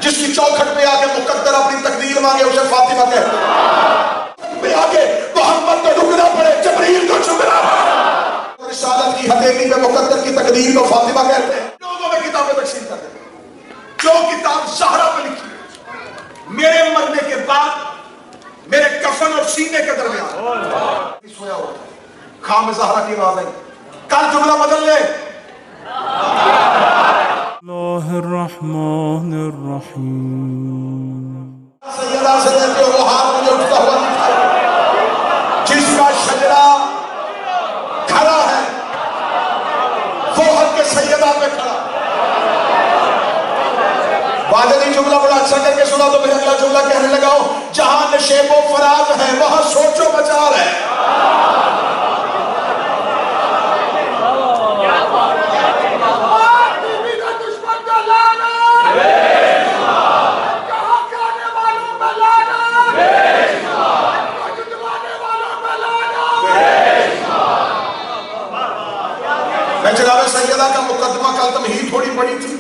جس کی چوکھٹ پہ آ کے مقدر اپنی تقدیر مانگے اسے فاطمہ کہتے ہیں، پہ آ کے محمد کو رکنا پڑے جبریل کو جھکنا پڑے، رسالت کی ہتھیلی پہ مقدر کی تقدیر کو فاطمہ کہتے ہیں۔ لوگوں میں کتابیں تقسیم کر دیتے ہیں، جو کتاب زہرا پہ لکھی میرے مرنے کے بعد میرے کفن اور سینے کے درمیان سویا ہوا خام زہرا کی آواز آئی، کل جملہ بدل لے۔ اللہ الرحمن الرحیم۔ سیدہ سے کہتے ہو وہ ہاتھ مجھے اٹھتا ہوا دکھائی جس کا شجرہ کھڑا ہے وہ حق سیدہ پہ کھڑا۔ واجدی جملہ بڑا اچھا کر کے سنا تو پھر اگلا جملہ کہنے لگا ہوں، جہاں نشیب و فراز ہے وہاں سوچ و بچار ہے۔ میں جناب سیدہ کا مقدمہ کل تمہید تھوڑی پڑی تھی،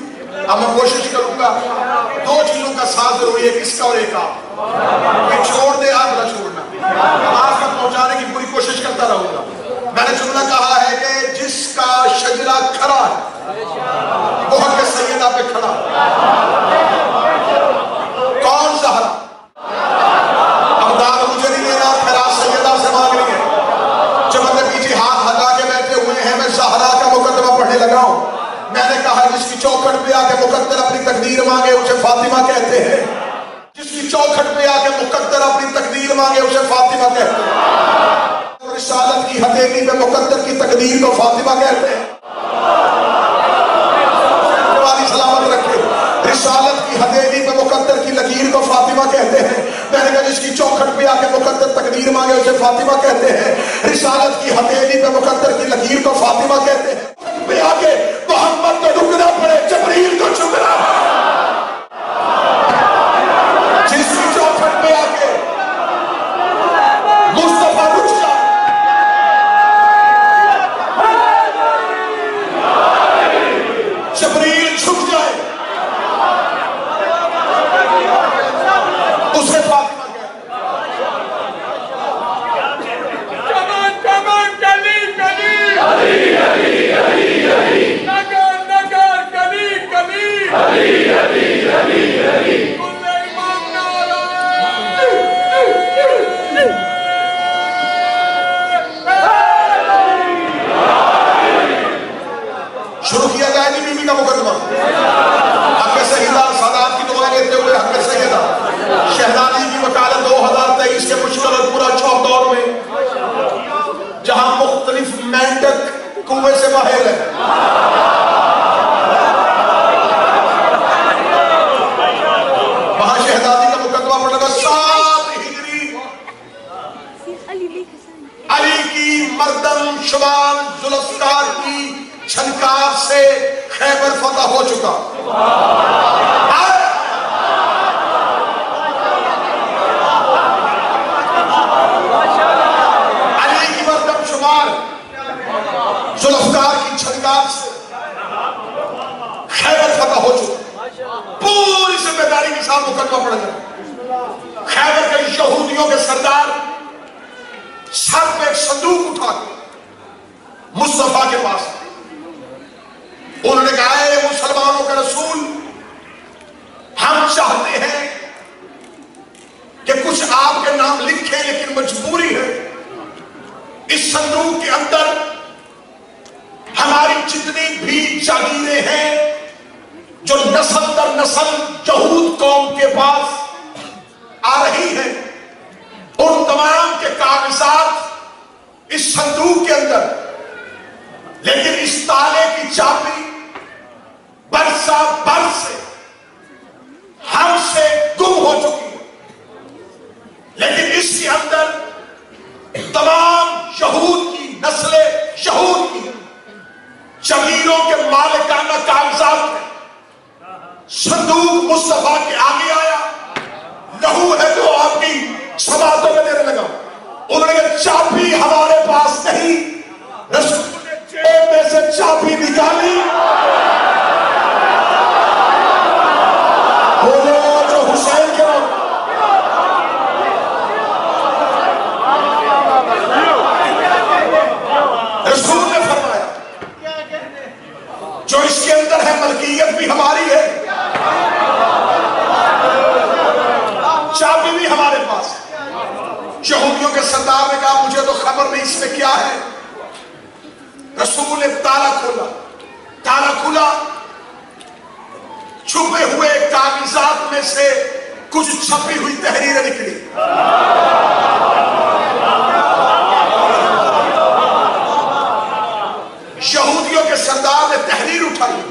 اب میں کوشش کروں گا دو چیزوں کا ساتھ ضروری ہے، کس کا اور ایک آپ کہ چھوڑ دے آپ نہ چھوڑنا، آج تک پہنچانے کی پوری کوشش کرتا رہوں گا۔ میں نے جملہ کہا ہے کہ جس کا شجرہ کھڑا ہے وہ حق سیدہ پہ کھڑا۔ کون زہرا؟ اب داد مجھے نہیں لینا، خیرات سیدہ سے مانگنی ہے۔ جب اپنے پیچھے ہاتھ ہٹا کے بیٹھے ہوئے ہیں میں زہرا کا مقدمہ پڑھنے لگا ہوں، میں نے کہا جس کی چوکھٹ پہ آ کے مقدر اپنی تقدیر مانگے اسے فاطمہ کہتے ہیں، جس کی چوکھٹ پہ آ کے مقدر اپنی تقدیر مانگے اسے فاطمہ کہتے ہیں، رسالت کی ہتھیلی پہ مقدر کی تقدیر کو فاطمہ کہتے ہیں۔ سلامت رکھے، رسالت کی ہتھیلی پہ مقدر کی لکیر کو فاطمہ کہتے ہیں۔ میں نے کہا جس کی چوکھٹ پہ آ کے مقدر تقدیر مانگے اسے فاطمہ کہتے ہیں، رسالت کی ہتھیلی پہ مقدر کی لکیر کو فاطمہ کہتے ہیں۔ پہ آ کے محمد کو رکنا پڑے جبریل کو جھکنا پڑے، جس کی چوکھٹ پہ آ کے مصطفیٰ رک جائے، جبریل جھک جائے، اسے فاطمہ شروع کیا جائے گی بیوی کا مقدمہ۔ حق سیدہ سادات کی دعائیں لیتے ہوئے حق سیدہ شہزادی کی وکالت 2023 کے مشکل اور پورا چوک دور میں جہاں مختلف مینڈک کنویں سے باہر ہے، وہاں شہزادی کا مقدمہ پڑھنے کا 7 ہجری علی کی مردم شمال ذوالفقار کی چھنکار سے خیبر فتح ہو چکا۔ علی کی مردم شمال ذوالفقار کی چھنکار سے خیبر فتح ہو چکا۔ پوری ذمہ داری کے ساتھ مقدمہ پڑھ گیا۔ خیبر کے یہودیوں کے سردار سر پہ ایک صندوق اٹھا کے مصطفیٰ کے پاس انہوں نے کہا اے مسلمانوں کا رسول، ہم چاہتے ہیں کہ کچھ آپ کے نام لکھیں لیکن مجبوری ہے، اس صندوق کے اندر ہماری جتنی بھی جاگیریں ہیں جو نسل در نسل یہود قوم کے پاس آ رہی ہیں، ان تمام کے کاغذات اس صندوق کے اندر، لیکن اس تالے کی چابی برسا برس سے ہم سے گم ہو چکی ہے، لیکن اس کے اندر تمام یہود کی نسلیں یہود کی جمیروں کے مالکانہ کاغذات میں صندوق مصطفیٰ کے آگے آیا، لہو ہے جو آپ کی سماعتوں میں دینے لگا۔ انہوں نے کہا چابی ہمارے پاس نہیں، رسول نے جیب میں سے چابی نکالی، بولے رسول نے تالا کھولا، چھپے ہوئے کاغذات میں سے کچھ چھپی ہوئی تحریریں نکلی. یہودیوں کے سردار نے تحریر اٹھائی.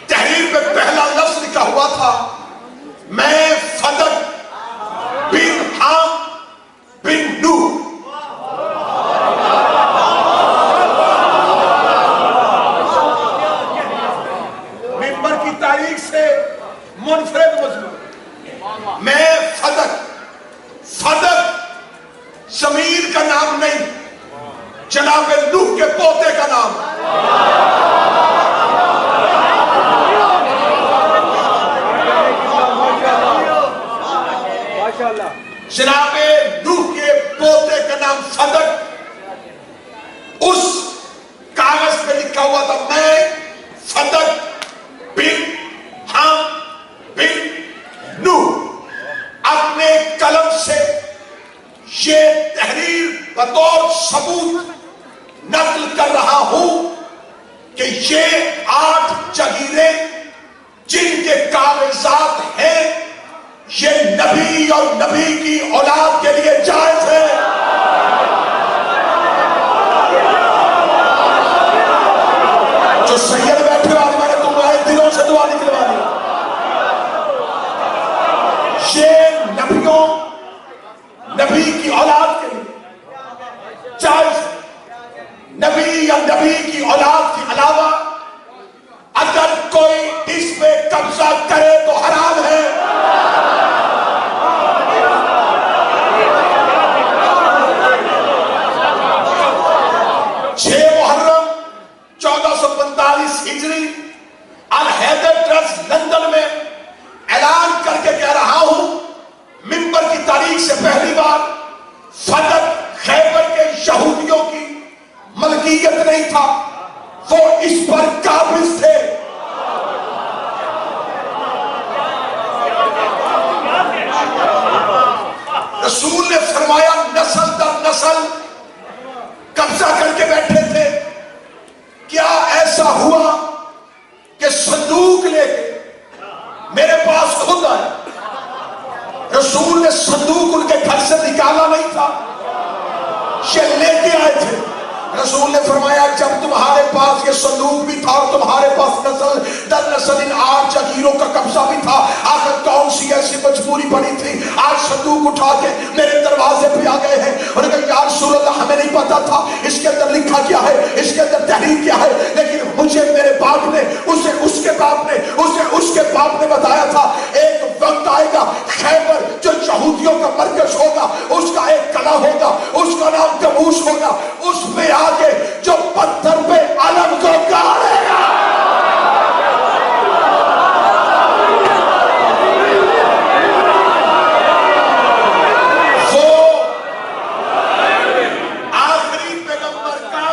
تحریر پہ پہلا لفظ لکھا ہوا تھا، میں فدق بن حام بن نوح. ممبر کی تاریخ سے منفرد مضمون. میں فدق زمین کا نام نہیں، جناب نوح کے پوتے کا نام. جناب نوح کے پوتے کا نام فدق. اس کاغذ پہ لکھا ہوا تھا، میں فدق بن حام بن نوح اپنے قلم سے یہ تحریر بطور ثبوت نقل کر رہا ہوں کہ یہ 8 جگیریں جن کے کاغذات ہیں یہ نبی اور نبی کی اولاد کے لیے جائز ہے. جو سید بیٹھے والے میں نے تمہارے دلوں سے دعا نکلوانی. یہ نبی کی اولاد کے لیے جائز ہے. نبی یا نبی کی اولاد کے علاوہ اگر کوئی اس پہ قبضہ کرے تو حرام ہے. محرم 1445 ہجری الحیدر ٹرسٹ لندن میں اعلان کر کے کہہ رہا ہوں، ممبر کی تاریخ سے پہلی بار فدق خیبر کے یہودیوں کی ملکیت نہیں تھا، وہ اس پر قابض تھے. رسول نے فرمایا نسل در نسل قبضہ کر کے بیٹھے تھے. کیا ایسا ہوا کہ صندوق لے کے میرے پاس خود آیا؟ رسول نے صندوق ان کے گھر سے نکالا نہیں تھا، یہ لے کے آئے تھے. رسول نے فرمایا جب تمہارے پاس یہ صندوق بھی تھا اور تمہارے پاس نسل در نسل ان 8 جگیروں کا قبضہ بھی تھا، آخر کون سی ایسی مجبوری پڑی تھی آج صندوق اٹھا کے میرے دروازے پہ آ گئے ہیں؟ اور کہا یا رسول اللہ ہمیں نہیں پتا تھا اس کے اندر لکھا کیا ہے، اس کے اندر تحریر کیا ہے، لیکن مجھے میرے باپ نے اسے اس کے باپ نے بتایا تھا ایک وقت آئے گا خیبر جو یہودیوں کا مرکز ہوگا، اس کا ایک قلعہ ہوگا، اس کا نام کموش ہوگا، اس پہ آگے جو پتھر پہ علم کو گاڑے گا وہ آخری پیغمبر کا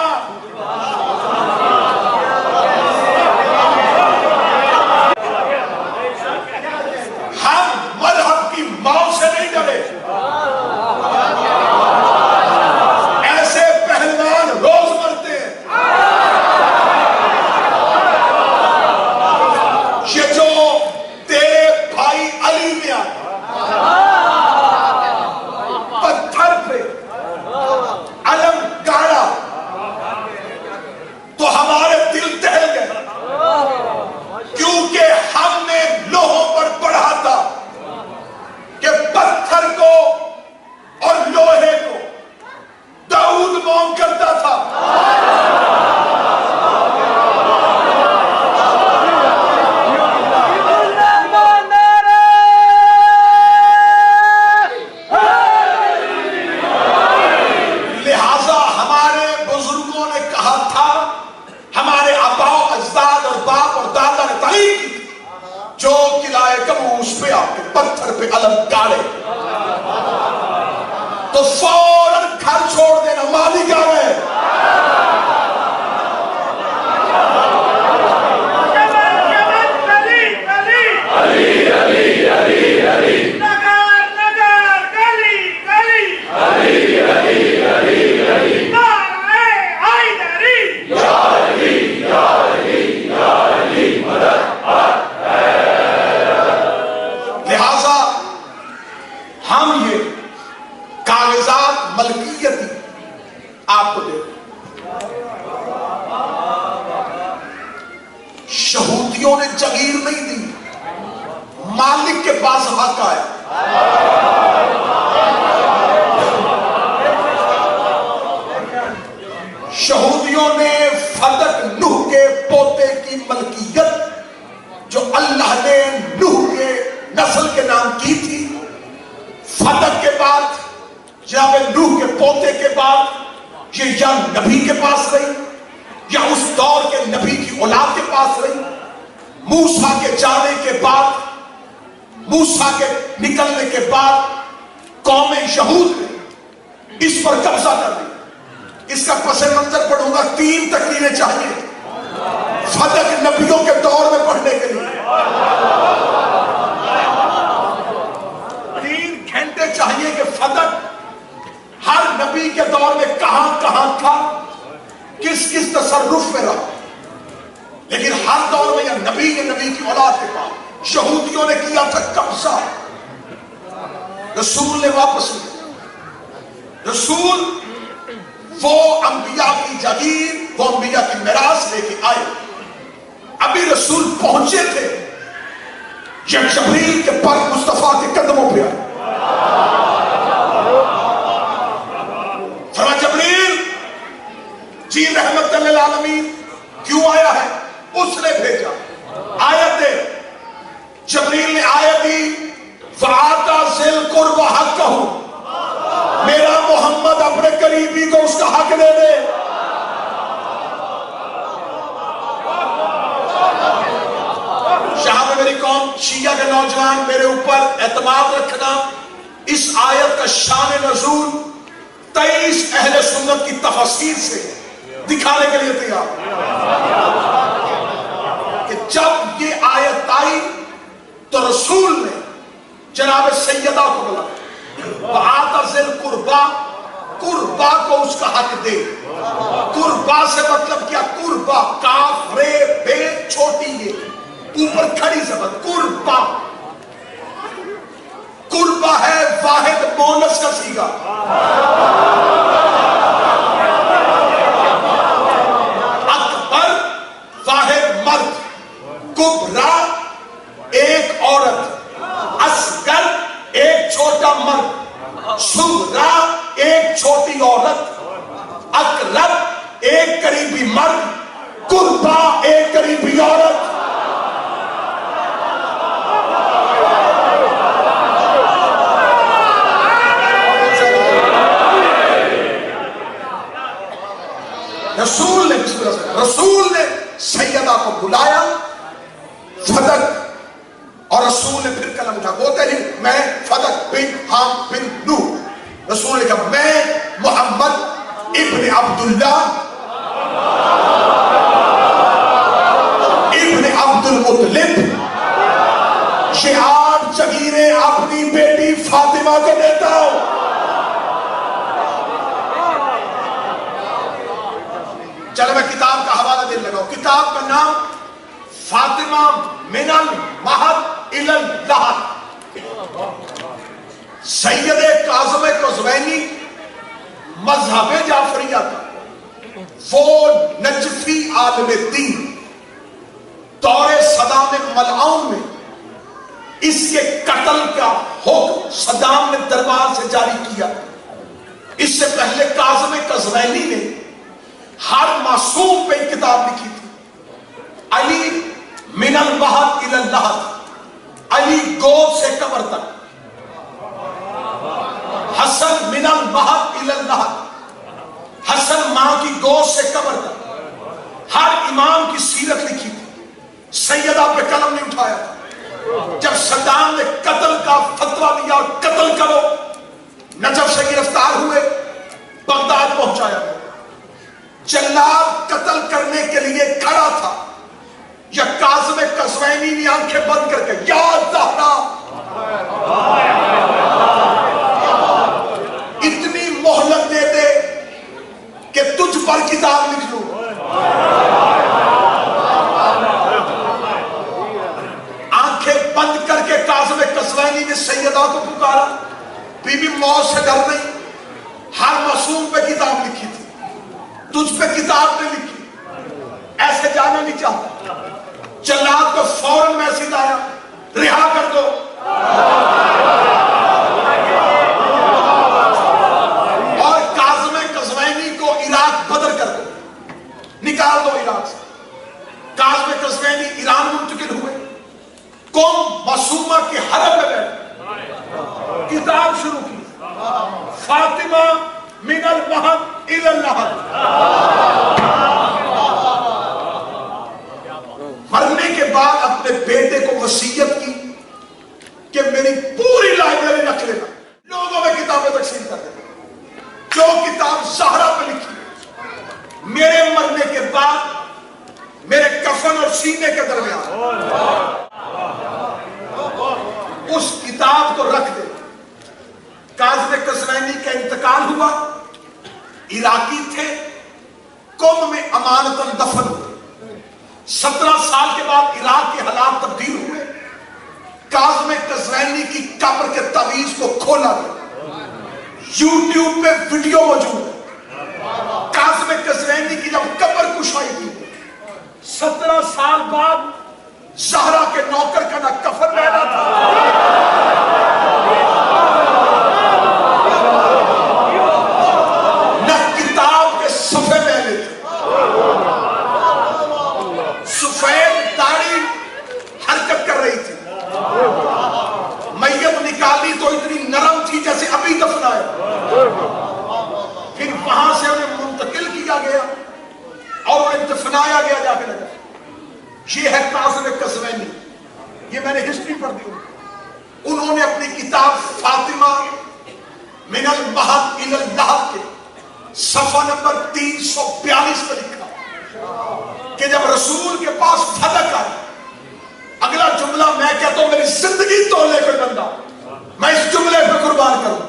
ہم مذہب کی موت سے نہیں ڈرے. ایسے پہلوان روز مرتے ہیں. یہ جو تیرے بھائی علی میں آیا پتھر پہ علم گاڑا تو ہمارے دل دہل گئے، کیونکہ ہم نے لوہوں پر پڑھا تھا کہ پتھر کو اور لوہے کو داؤد موم کرتا تھا. لہذا ہمارے بزرگوں نے کہا تھا، ہمارے آبا و اجداد اور باپ اور دادا نے تعلیم کی تھی، جو قلعہ کموش پہ آ کے پتھر پہ علم گاڑے تو فوراً گھر چھوڑ دینا، مالک آ گئے. علی پاس حق آیا. یہودیوں نے فدق نوح کے پوتے کی ملکیت جو اللہ نے نوح کے نسل کے نام کی تھی، فدق کے بعد جناب نوح کے پوتے کے بعد یہ یا نبی کے پاس رہی یا اس دور کے نبی کی اولاد کے پاس رہی. موسیٰ کے جانے کے بعد، موسیٰ کے نکلنے کے بعد قوم یہود نے اس پر قبضہ کر لیا. اس کا پس منظر پڑھوں گا. 3 تقریریں چاہیے فدق نبیوں کے دور میں پڑھنے کے لیے. 3 گھنٹے چاہیے کہ فدق ہر نبی کے دور میں کہاں کہاں تھا، کس کس تصرف میں رہا. لیکن ہر دور میں یا نبی کی اولاد کے پاس یہودیوں نے کیا تھا قبضہ. رسول نے واپس لیا. رسول وہ انبیاء کی جاگیر، وہ انبیاء کی میراث لے کے آئے. ابھی رسول پہنچے تھے، یہ جبریل کے پر مصطفیٰ کے قدموں پہ آئے. فرمایا جبریل جی رحمت للعالمین کیوں آیا ہے؟ اس نے بھیجا. آیت دے. جبریل نے آیت دی وَآتَى ذِي الْقُرْبَى حَقَّهُ، میرا محمد اپنے قریبی کو اس کا حق دے دے. یہاں میں میری قوم شیعہ کے نوجوان میرے اوپر اعتماد رکھنا. اس آیت کا شان نزول 23 اہل سنت کی تفسیر سے دکھانے کے لیے تیار کہ جب یہ آیت آئی تو رسول نے جناب سیدہ کو بلایا. وَآتَى ذِي الْقُرْبَى، قربا کو اس کا حق دے. قربا سے مطلب کیا؟ قربا کاف رے بے چھوٹی یہ اوپر کھڑی زبر. قربا قربا ہے واحد مونس کا صیغہ. اکبر واحد مرد، کبرا ایک عورت، اصغر ایک چھوٹا مرد، صغرا ایک چھوٹی عورت، اقرب ایک قریبی مرد، قربا ایک قریبی عورت. رسول نے سیدہ کو بلایا فدق، اور رسول نے پھر کلم اٹھا. بولتے نہیں میں فدق بن حام بن نوح. رسول نے کہا میں محمد ابن عبداللہ ابن عبد المطلب یہ 8 جگیریں اپنی بیٹی فاطمہ کو دیتا ہوں. چلو میں کتاب کا حوالہ دے لگاؤں. کتاب کا نام فاطمہ من المہد الی اللحد. سید کاظم قزوینی مذہب جعفریہ کا وہ نجفی عالم دین دور صدام ملعون میں اس کے قتل کا حکم صدام نے دربار سے جاری کیا. اس سے پہلے کاظم قزوینی نے ہر معصوم پہ کتاب لکھی تھی. علی من المہد الی اللحد، علی گود سے قبر تک. حسن من المہد الی اللحد، حسن ماں کی گود سے قبر تک. ہر امام کی سیرت لکھی تھی. سیدہ پہ قلم نہیں اٹھایا تھا. جب صدام نے قتل کا فتویٰ دیا اور قتل کرو، نجف سے گرفتار ہوئے، بغداد پہنچایا گیا. جلاد قتل کرنے کے لیے کھڑا تھا، یا کاظم قزوینی نے آنکھیں بند کر کے یا زہرا اتنی مہلت دے دے کہ تجھ پر کتاب لکھ لوں. آنکھیں بند کر کے کاظم قزوینی نے سیدہ کو پکارا. بی بی موت سے ڈر نہیں، ہر معصوم پہ کتاب لکھی تھی، تجھ پہ کتاب نے لکھی، ایسے جانا نہیں چاہتا. جلاد کو فوراً میسج آیا رہا کر دو. حرم میں بیٹھ کتاب شروع کی، فاطمہ من المہد الی اللحد۔ مرنے کے بعد اپنے بیٹے کو وصیت کی کہ میری پوری لائبریری رکھ لینا، لوگوں میں کتابیں تقسیم کر دینا، جو کتاب زہرا پہ لکھی میرے مرنے کے بعد میرے کفن اور سینے کے درمیان اس کتاب کو رکھ دے۔ کاظم قزوینی کا انتقال ہوا، عراقی تھے، قم میں امانتاً دفن ہوئے۔ 17 سال کے بعد عراق کے حالات تبدیل ہوئے، کاظم قزوینی کی قبر کے تعویذ کو کھولا گیا، یوٹیوب پہ ویڈیو موجود ہے۔ کاظم قزوینی کی جب قبر کشائی کی 17 سال بعد زہرا کے نوکر کا نہ کفن رہنا تھا، نہ کتاب کے صفحے پہلے تھے، سفید داڑھی حرکت کر رہی تھی، میت نکالی تو اتنی نرم تھی جیسے ابھی دفنایا، پھر وہاں سے انہیں منتقل کیا گیا اور انہیں دفنایا گیا جا کے لگا۔ یہ ہے کاظم قزوینی، یہ میں نے ہسٹری پڑھ دی۔ انہوں نے اپنی کتاب فاطمہ من المہد الی اللحد کے صفحہ نمبر 342 پر لکھا کہ جب رسول کے پاس فتح آئی، اگلا جملہ میں کہتا ہوں میری زندگی تولے پہ بندہ، میں اس جملے پہ قربان کروں۔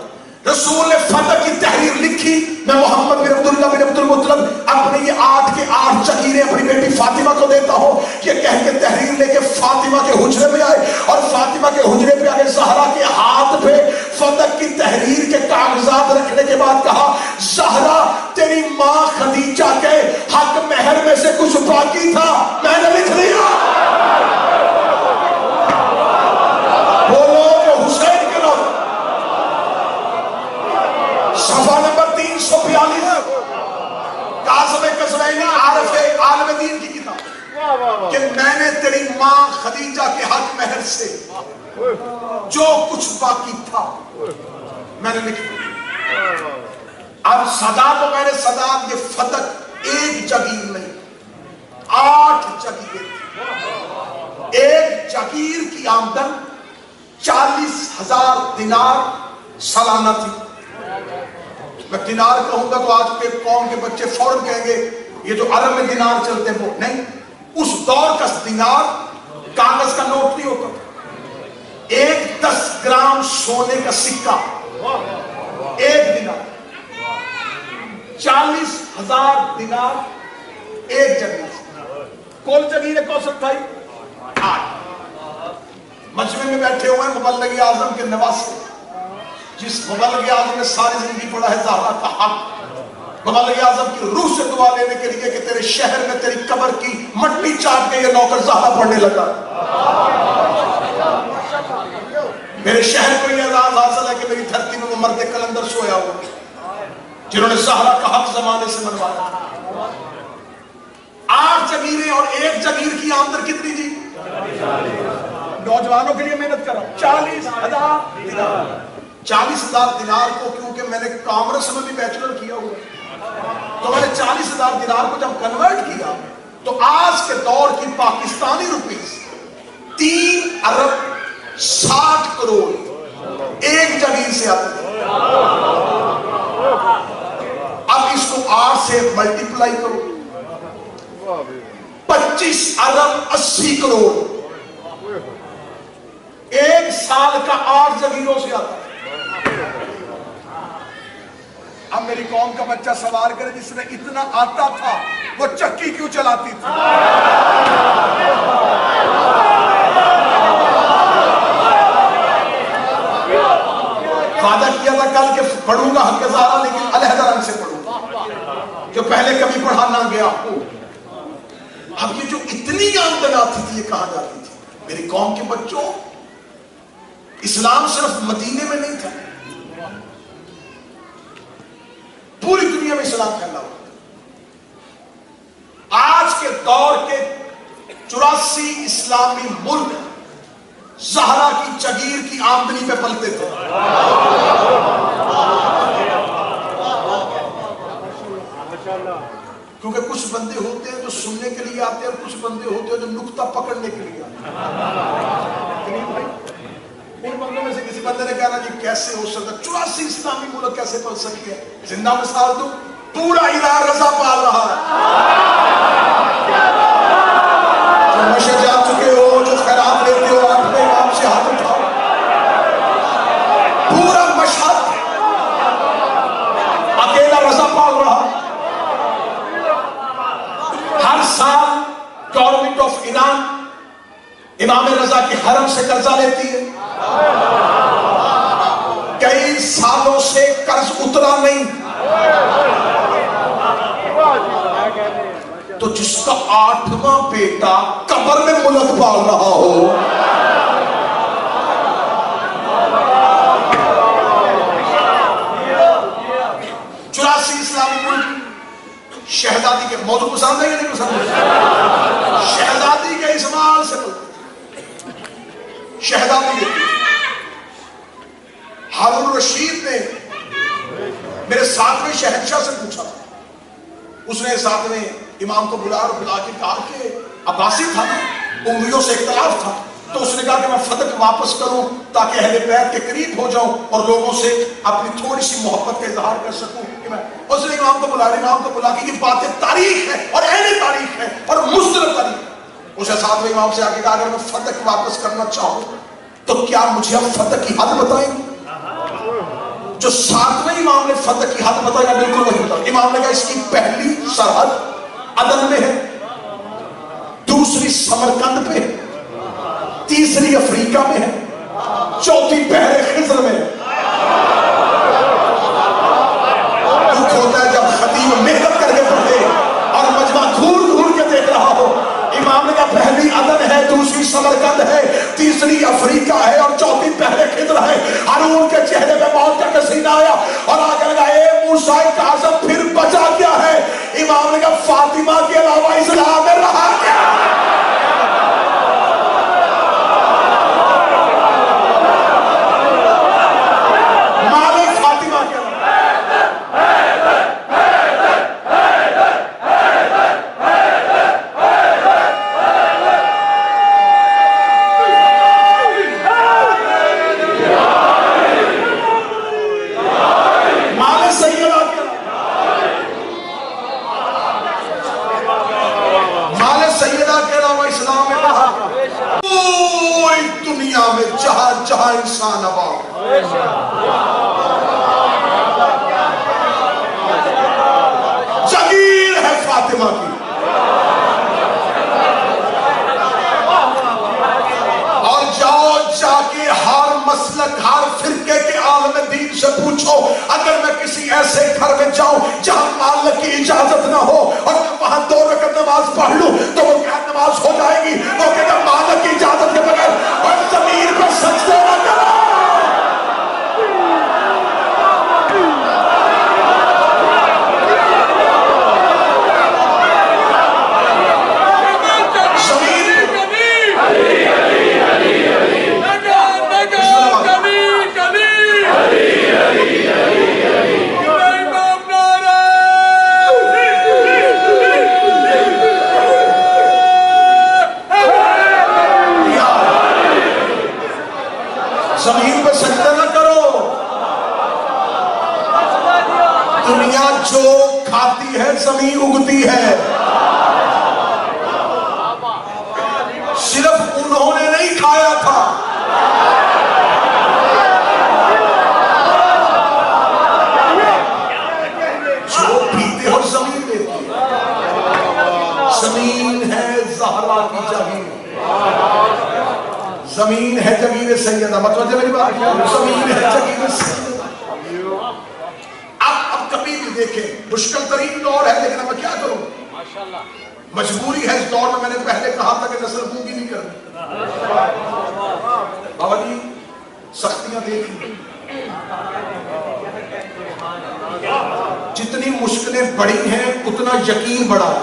رسول نے فتح کی تحریر لکھی، میں محمد بن عبداللہ بن عبد المطلب اپنے یہ 8 کے 8 جگیریں اپنی بیٹی فاطمہ کو دیتا ہوں، یہ کہہ کے تحریر لے کے فاطمہ کے حجرے میں آئے، اور فاطمہ کے حجرے پہ آگے زہرا کے ہاتھ پہ فتح کی تحریر کے کاغذات رکھنے کے بعد کہا، زہرا تیری ماں خدیجہ کے حق مہر میں سے کچھ باقی تھا، میں نے لکھ لیا۔ بولو جو حسین کے لوگ، صفحہ نمبر 342، کاظم قزوینی عارف عالم دین کی کتاب، کہ میں نے تیری ماں خدیجہ کے حق مہر سے جو کچھ باقی تھا میں نے لکھ دیا۔ اب صدا تو میں نے صدا، یہ فتح ایک جگیر نہیں 8 جگیریں تھی، ایک جگیر کی آمدن 40,000 دینار سالانہ تھی۔ میں دینار کہوں گا تو آج کے قوم کے بچے فوراً کہیں گے یہ جو عرب میں دینار چلتے ہیں وہ نہیں، اس دور کا دینار کاغذ کا نوٹ نہیں ہوتا، ایک 10 گرام سونے کا سکہ ایک دینار، 40,000 دینار ایک جگیر۔ کون جگیر ہے کوثر بھائی؟ 8۔ مجمع میں بیٹھے ہوئے ہیں مبلغ اعظم کے نواسے، جس مبلغ اعظم نے ساری زندگی پڑھا ہے زہرا کا حق، مبلغ اعظم کی روح سے دعا لینے کے لیے کہ تیرے شہر میں تیری قبر کی مٹی چاٹ کے یہ نوکر زہرا پڑھنے لگا۔ میرے شہر کو یہ اعزاز حاصل ہے کہ میری دھرتی میں وہ مرد کلندر سویا ہوا جنہوں نے زہرا کا حق زمانے سے منوایا۔ 8 جگیریں اور ایک جگیر کی آمدن کتنی جی؟ نوجوانوں کے لیے محنت کرو، 40,000 دینار۔ 40,000 دینار کو، کیونکہ میں نے کامرس میں بھی بیچلر کیا ہوا، تو میں نے 40,000 دینار کو جب کنورٹ کیا تو آج کے دور کی پاکستانی روپیز 3 ارب 60 کروڑ ایک جگیر سے آتے ہیں۔ اب اس کو 8 سے ملٹیپلائی کرو، 25 ارب 80 کروڑ ایک سال کا 8 جگیروں سے آتا ہے۔ اب میری قوم کا بچہ سوال کرے جس نے اتنا آتا تھا وہ چکی کیوں چلاتی تھی؟ وعدہ کیا تھا کل کہ پڑھوں گا حق زہرا لیکن علیحدہ رنگ سے پڑھوں گا، جو پہلے کبھی پڑھا نہ گیا ہو۔ اب یہ جو اتنی آمدن آتی تھی یہ کہا جاتی تھی میری قوم کے بچوں، اسلام صرف مدینے میں نہیں تھا، پوری دنیا میں اسلام پھیلا ہوا۔ آج کے دور کے 84 اسلامی ملک زہرا کی جگیر کی آمدنی پہ پلتے تھے. کیونکہ کچھ بندے ہوتے ہیں جو سننے کے لیے آتے ہیں اور کچھ بندے ہوتے ہیں جو نکتہ پکڑنے کے لیے آتے ہیں. ان بندوں میں سے کسی بندے نے کہا جی کیسے ہو سکتا 84 اسلامی ملک کیسے پل سکتے ہیں؟ زندہ مثال دوں، پورا عراق رضا پال رہا ہے. جو مشہد جا چکے ہو، جو خیرات لیتے ہو، اپنے امام سے ہاتھ اٹھاؤ. پورا مشہد اکیلا رضا پال رہا. ہر سال گورنمنٹ آف ایران امام رضا کی حرم سے قرضہ لیتی ہے. کئی سالوں سے قرض اترا نہیں. تو جس کا 8واں بیٹا قبر میں ملک پال رہا ہو، اسلامی ملک شہزادی کے موضوع پسند ہے یا نہیں پسند ہے؟ شہزادی کے اسماعیل سے شہزادی کے ہارون الرشید نے میرے 7ویں شہنشاہ سے پوچھا تھا. اس نے 7ویں امام کو بلا کے کہا کہ عباسی تھا نا، امویوں سے اختلاف تھا، تو اس نے کہا کہ میں فتح واپس کروں تاکہ اہل بیت کے قریب ہو جاؤں اور لوگوں سے اپنی تھوڑی سی محبت کا اظہار کر سکوں. کہ میں اس نے امام کو بلا کے یہ باتیں تاریخ ہے اور اہل تاریخ ہے اور مستند تاریخ ہے. اسے 7ویں امام سے آگے کہا اگر میں فتح واپس کرنا چاہوں تو کیا مجھے اب فتح کی حد بتائیں؟ جو 7ویں امام نے فتح کی حد بتایا بالکل وہی بتا. امام نے کہا اس کی پہلی سرحد عدن میں ہے، دوسری سمرقند پہ ہے، تیسری افریقہ میں ہے، چوتھی بحر خضر میں ہے. دکھ ہوتا ہے جب خطیب محنت کر کے پڑھے اور مجمع گھور کے دیکھ رہا ہو. امام نے کہا پہلی عدن ہے، دوسری سمرقند ہے، تیسری افریقہ ہے اور چوتھی بحر خضر ہے. ہارون کے چہرے پہ موت کا کسینہ آیا اور آگے لگا اے موسیٰ کاظم پھر بچا کیا ہے؟ امام نے کہا فاطمہ کے علاوہ اسلام میں رہا کیا؟ مالک فاطمہ کے جہاں انسان آباد. جگیر ہے فاطمہ کی. اور جاؤ جا کے ہر مسلک ہر فرقے کے عالم دین سے پوچھو اگر میں کسی ایسے گھر میں جاؤں جہاں مالک کی اجازت نہ ہو اور میں وہاں 2 رکعت نماز پڑھ لوں تو وہ کیا نماز ہو جائے گی؟ وہ کہتا مالک کی اجازت کے بغیر اور زمین پر سجدے نہ کرو. زمین پہ سجدہ نہ کرو. دنیا جو کھاتی ہے زمین اگتی ہے. صرف انہوں نے نہیں کھایا تھا، جو پیتے ہو زمین دیتی ہے. زمین ہے زہرا کی جگیر. زمین ہے جگیر سیدہ. متوجہ میری بات؟ زمین ہے جگیر سیدہ. اب کبھی بھی دیکھیں مشکل ترین دور ہے لیکن اب میں کیا کروں؟ مجبوری ہے. اس دور میں نے پہلے کہا تھا کہ نسل گونگی نہیں کرنی. بابا جی سختیاں دیکھیں. جتنی مشکلیں بڑی ہیں اتنا یقین بڑا ہے.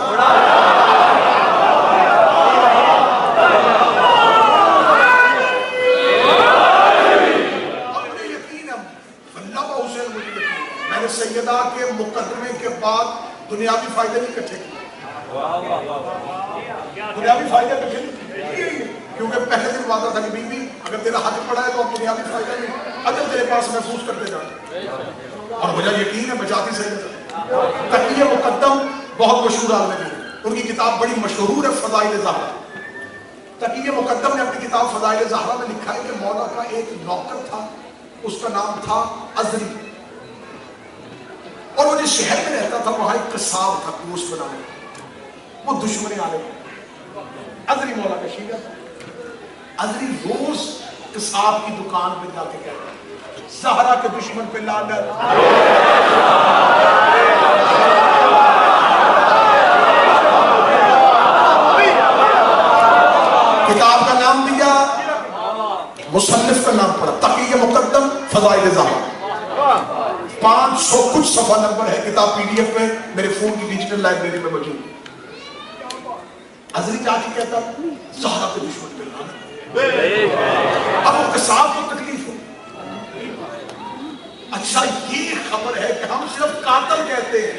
خدا کے مقدمے کے بعد دنیاوی فائدے نہیں اکٹھے کیے، دنیاوی فائدے اکٹھے نہیں کیے، کیونکہ پہلے دن وعدہ تھا کہ بی بی اگر تیرا حج پڑا ہے تو اب دنیاوی فائدہ نہیں، اجر تیرے پاس محفوظ کرتے جانا، اور مجھے یقین ہے بچاتی سے تقی مقدم بہت مشہور عالم ہے، ان کی کتاب بڑی مشہور ہے فضائل زہرا۔ تقی مقدم نے اپنی کتاب فضائل زہرا میں لکھا ہے کہ مولا کا ایک نوکر تھا، اس کا نام تھا عذری، اور وہ جس شہر میں رہتا تھا وہاں ایک قصاب تھا گوشت بنانے، وہ دشمن عالم، عذری مولا کا شیعہ تھا۔ عذری روز قصاب کی دکان پہ جا کے کہتا زہرا کے دشمن پہ لعنت، کتاب کا نام دیا، مصنف کا نام پڑا تقی مقدم فضائل زہرا، 500 کچھ صفحہ نمبر ہے، کتاب پی ڈی ایف میں میرے فون کی ڈیجیٹل لائبریری میں موجود ہے۔ عذری جا کے کہتا زہرا کے دشمن پہ لعنت، اب وہ قصاب کو تکلیف ہو، اچھا یہ خبر ہے کہ ہم صرف قاتل کہتے ہیں،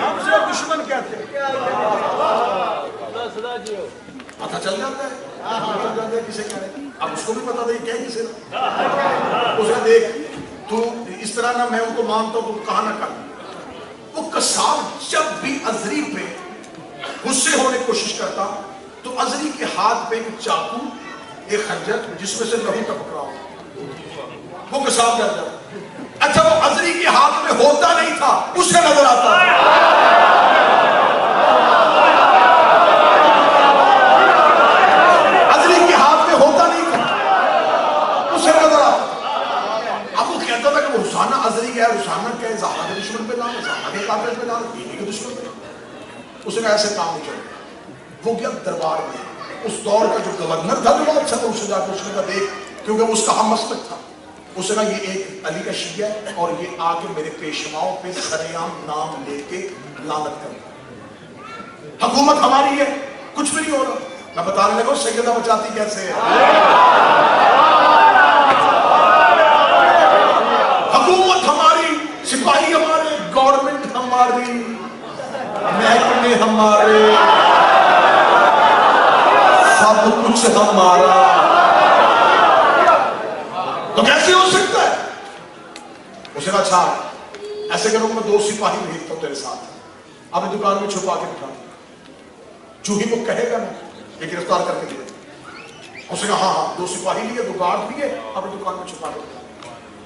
ہم صرف دشمن کہتے ہیں، پتہ چل جاتا ہے کسے کہہ رہے، اب اس کو بھی پتا تھا یہ کہہ کسے رہا، اسے دیکھ تو اس طرح نہ میں ان کو مانتا ہوں تو کہا نہ کر۔ وہ قصاب جب بھی عذری پہ غصے ہونے کی کوشش کرتا تو عذری کے ہاتھ پہ ایک چاقو، ایک خنجر جس میں سے لہو ٹپک رہا ہو، وہ قصاب ڈر جاتا۔ اچھا وہ عذری کے ہاتھ میں ہوتا نہیں تھا، اسے نظر آتا، عذری کے ہاتھ میں ہوتا نہیں تھا، اسے نظر آتا۔ اب وہ کہتا تھا کہ وہ روزانہ عذری گیا، روزانہ کہے زہرا کے دشمن پہ لعنت، زہرا کے قاتل پہ لعنت، بیوی کے دشمن پہ لعنت۔ اسے کہا ایسے کام نہیں چلے، وہ گیا دربار میں، اس دور کا جو گورنر تھا جو بہت اچھا تھا، اسے جا کے اس نے کہا دیکھ، کیونکہ اس کا ہم مسلک تھا، اسے کہا یہ ایک علی کا شیعہ ہے اور یہ آ کے میرے پیشواؤں پہ سرعام نام لے کے لعنت کر، حکومت ہماری ہے، کچھ بھی نہیں ہو رہا۔ میں بتانے لگا سیدہ بچاتی کیسے ہے، حکومت ہماری، سپاہی ہمارے، گورنمنٹ ہماری، محکمے ہمارے، سب کچھ ہمارا، تو کیسے ہو سکتا ہے؟ اسے کہا اچھا ایسے کرو میں 2 سپاہی بھیجتا ہوں تیرے ساتھ، اپنی دکان میں چھپا کے بٹھا، جو ہی وہ کہے گا نا یہ گرفتار کر کے دے۔ اسے کہا ہاں 2 سپاہی لیے، 2 گارڈ لیے، اپنی دکان میں چھپا کے بٹھا۔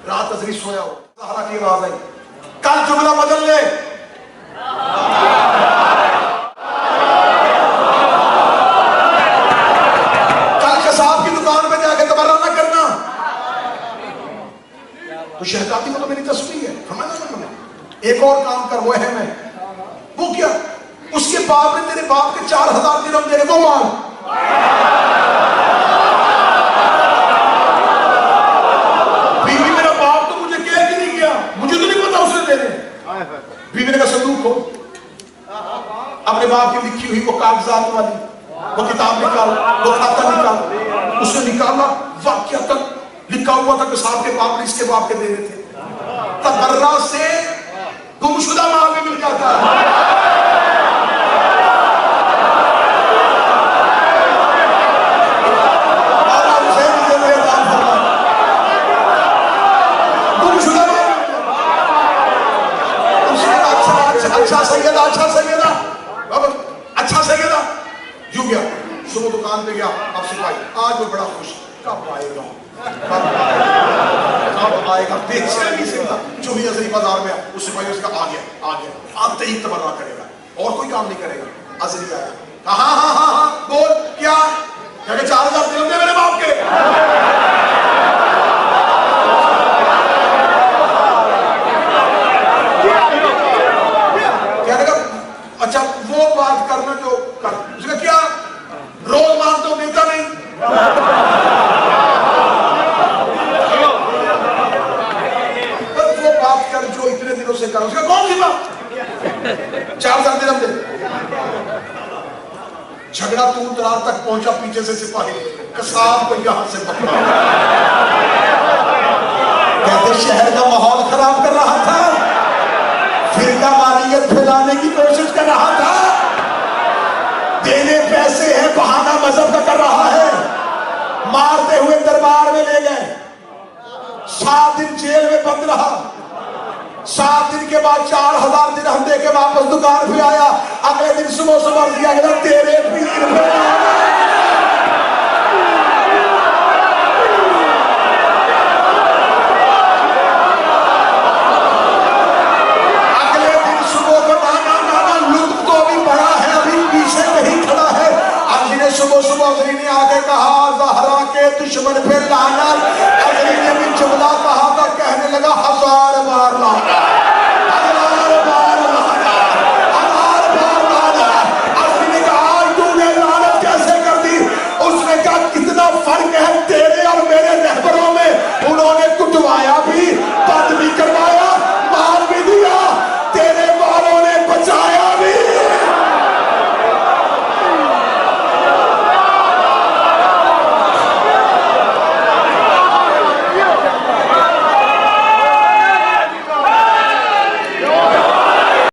رات عذری سویا ہو، زہرا کی آواز آئی کل جملہ بدل لے، تو شہزادی کو تو میری تصویر ہے، ایک اور کام کر، وہ اہم ہے، وہ کیا؟ اس کے باپ نے تیرے باپ کے 4000 درہم دے وہ مانگ، بیوی میرا باپ تو مجھے کہہ کے نہیں گیا، مجھے تو نہیں پتا اس نے دینے، بیوی نے کہا صندوق کھول، اپنے باپ کی لکھی ہوئی وہ کاغذات والی وہ کتاب نکال، وہ کھاتا نکال، اس نے نکالا، واقعہ لکھا ہوا تھا کہ صاحب کے باپ نے اس کے باپ کے دینے تھے، تبرہ سے گمشدہ مال میں مل جاتا ہے۔ گمشدہ مال، اچھا سیدہ، اچھا سیدہ، اچھا سیدہ، یوں گیا، صبح دکان پہ گیا، اب سپاہی آج وہ بڑا خوش، کب آئے گا، کب آئے گا، بے چین نہیں سکتا، جو بھی عذری بازار میں اس سپاہی اس کا آ گیا، آتے ہی تبرہ کرے گا، اور کوئی کام نہیں کرے گا۔ عذری آیا، ہاں ہاں ہاں ہاں بول کیا، کہ 4000 درہم دے میرے باپ کے، کہنے کا اچھا وہ بات کرنا جو کر، اس کا کیا روز مانگتا ہوں دیتا نہیں، وہ بات کر جو اتنے دنوں سے کر، اس کا کون سی بات، 4000 درہم دے، جھگڑا دیکھا تو درار تک پہنچا، پیچھے سے سپاہی قصاب کو یہاں سے پکڑا، کہتے شہر کا ماحول خراب کر رہا تھا، فرقہ واریت پھیلانے کی کوشش کر رہا تھا، دینے پیسے ہیں، بہانہ مذہب کا کر رہا ہے، مارتے ہوئے دربار میں لے گئے، 7 دن جیل میں بند رہا، 7 دن کے بعد 4000 درہم دے کے واپس دکان پہ آیا، اگلے دن صبح دیا گیا تیرے پیر پہ